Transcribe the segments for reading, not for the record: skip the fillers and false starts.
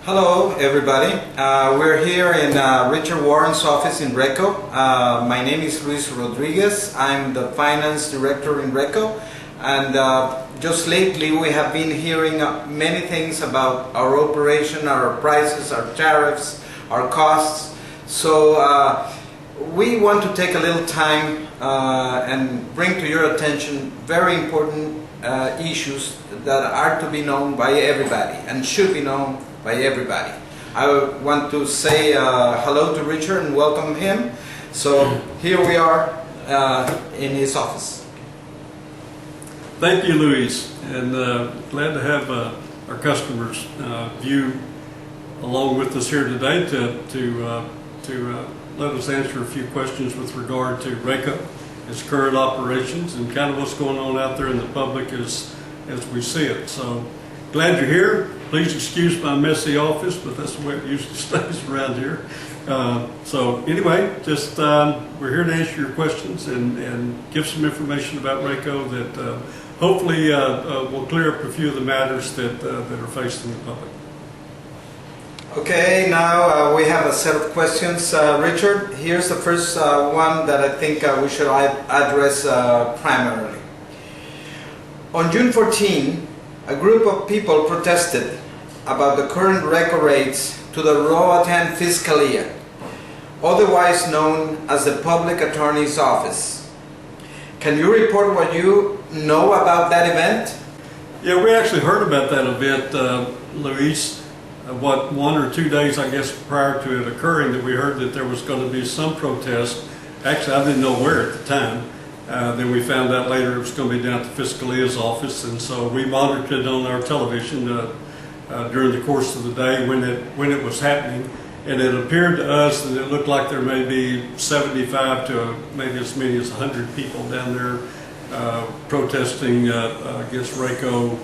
Hello everybody, we're here in Richard Warren's office in RECO. My name is Luis Rodriguez. I'm the finance director in RECO, and just lately we have been hearing many things about our operation, our prices, our tariffs, our costs. So we want to take a little time and bring to your attention very important issues that are to be known by everybody and should be known by everybody. I want to say hello to Richard and welcome him. So here we are in his office. Thank you, Luis, and glad to have our customers view along with us here today to let us answer a few questions with regard to RECO, its current operations, and kind of what's going on out there in the public as we see it. So glad you're here. Please excuse my messy office, but that's the way it usually stays around here. So anyway, just we're here to answer your questions and give some information about RECO that hopefully will clear up a few of the matters that are faced in the public. Okay, now we have a set of questions. Richard, here's the first one that I think we should address primarily. On June 14, a group of people protested about the current RECO rates to the Roatan Fiscalia, otherwise known as the Public Attorney's Office. Can you report what you know about that event? Yeah, we actually heard about that event, Luis, what 1 or 2 days, I guess, prior to it occurring, that we heard that there was going to be some protest. Actually, I didn't know where at the time. Then we found out later it was going to be down at the Fiscalia's office, and so we monitored it on our television during the course of the day when it was happening, and it appeared to us that it looked like there may be 75 to maybe as many as 100 people down there protesting against RECO.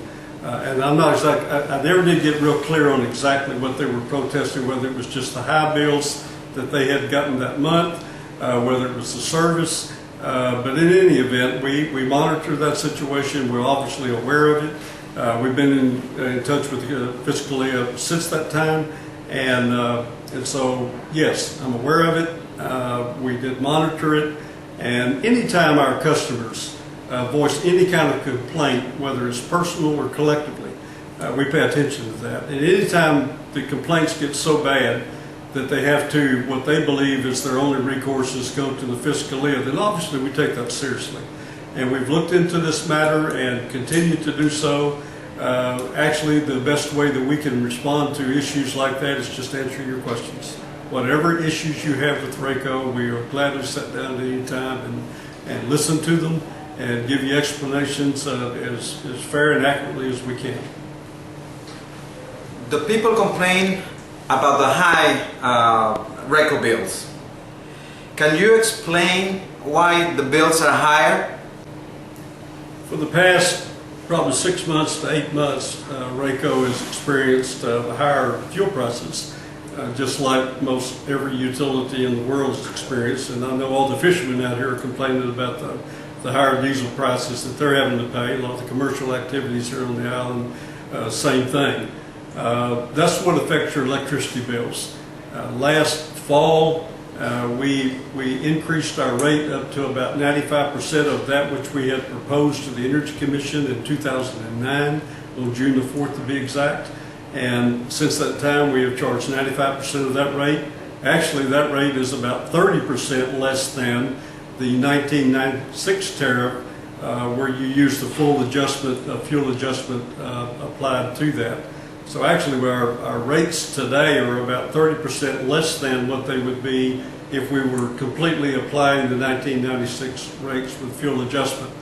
And I'm not exactly, I never did get real clear on exactly what they were protesting, whether it was just the high bills that they had gotten that month, whether it was the service. But in any event, we monitor that situation. We're obviously aware of it. We've been in touch with the Fiscalia since that time, and so yes, I'm aware of it. We did monitor it, and anytime our customers voice any kind of complaint, whether it's personal or collectively, we pay attention to that. And anytime the complaints get so bad that they have to, what they believe is their only recourse is go to the Fiscalia, then obviously we take that seriously. And we've looked into this matter and continue to do so. Actually, the best way that we can respond to issues like that is just answer your questions. Whatever issues you have with RECO, we are glad to sit down at any time and listen to them and give you explanations as fair and accurately as we can. The people complain about the high RECO bills. Can you explain why the bills are higher? For the past probably 6 months to 8 months, RECO has experienced higher fuel prices, just like most every utility in the world has experienced. And I know all the fishermen out here are complaining about the higher diesel prices that they're having to pay. A lot of the commercial activities here on the island, same thing. That's what affects your electricity bills. Last fall, we increased our rate up to about 95% of that which we had proposed to the Energy Commission in 2009, on June the 4th to be exact. And since that time, we have charged 95% of that rate. Actually, that rate is about 30% less than the 1996 tariff, where you use the full adjustment, fuel adjustment applied to that. So actually our rates today are about 30% less than what they would be if we were completely applying the 1996 rates with fuel adjustment.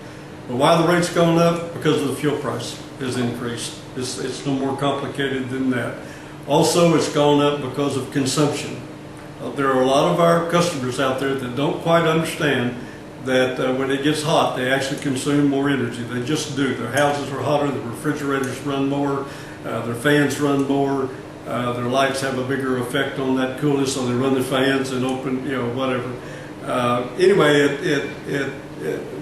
But why the rate's gone up? Because of the fuel price has increased. It's no more complicated than that. Also, it's gone up because of consumption. There are a lot of our customers out there that don't quite understand that when it gets hot, they actually consume more energy. They just do. Their houses are hotter, their refrigerators run more, their fans run more, their lights have a bigger effect on that coolness, so they run the fans and open, whatever. Anyway,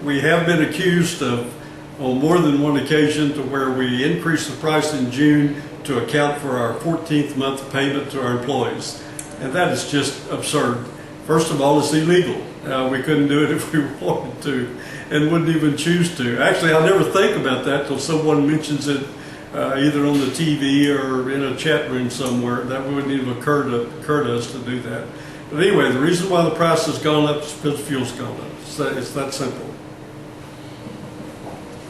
we have been accused of, on more than one occasion, to where we increased the price in June to account for our 14th month payment to our employees. And that is just absurd. First of all, it's illegal. We couldn't do it if we wanted to, and wouldn't even choose to. Actually, I never think about that till someone mentions it either on the TV or in a chat room somewhere. That wouldn't even occur to us to do that. But anyway, the reason why the price has gone up is because fuel's gone up. It's that simple.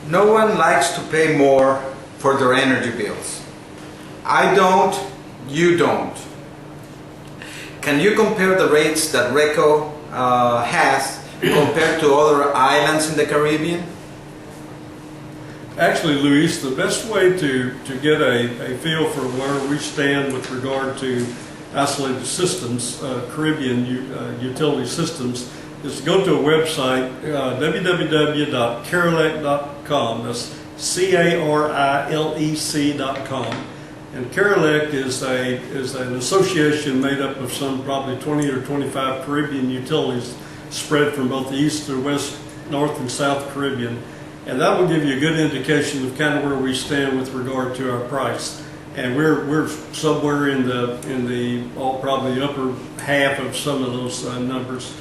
No one likes to pay more for their energy bills. I don't, you don't. Can you compare the rates that RECO has compared to other islands in the Caribbean? Actually, Luis, the best way to get a feel for where we stand with regard to isolated systems, Caribbean utility systems, is to go to a website, www.carilec.com. That's CARILEC.com. And CARILEC is an association made up of some probably 20 or 25 Caribbean utilities spread from both the east to west, north and south Caribbean. And that will give you a good indication of kind of where we stand with regard to our price. And we're somewhere in the probably upper half of some of those numbers.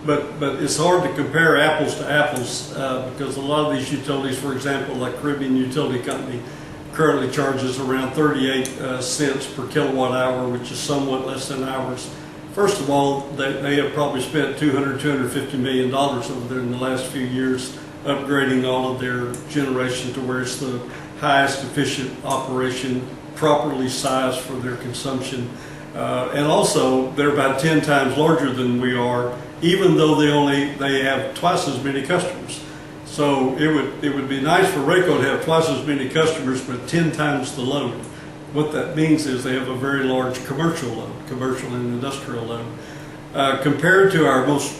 But it's hard to compare apples to apples because a lot of these utilities, for example, like Caribbean Utility Company, currently charges around 38 cents per kilowatt hour, which is somewhat less than ours. First of all, they have probably spent $250 million over there in the last few years upgrading all of their generation to where it's the highest efficient operation, properly sized for their consumption. And also, they're about 10 times larger than we are, even though they have twice as many customers. So it would be nice for RECO to have twice as many customers, but 10 times the load. What that means is they have a very large commercial load, commercial and industrial load. Compared to our most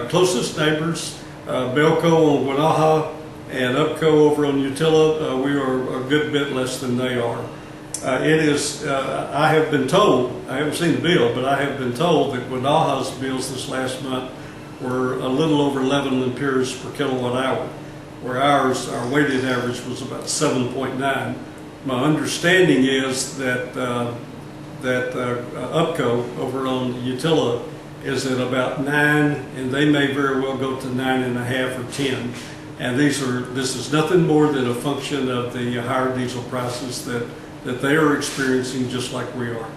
closest neighbors, Belco on Guanaja and UPCO over on Utila, we are a good bit less than they are. It is, I have been told, I haven't seen the bill, but I have been told that Guanaja's bills this last month were a little over 11 lempiras per kilowatt hour, where our weighted average was about 7.9. My understanding is that UPCO over on Utila is at about 9, and they may very well go to 9.5 or 10. And this is nothing more than a function of the higher diesel prices that they are experiencing just like we are.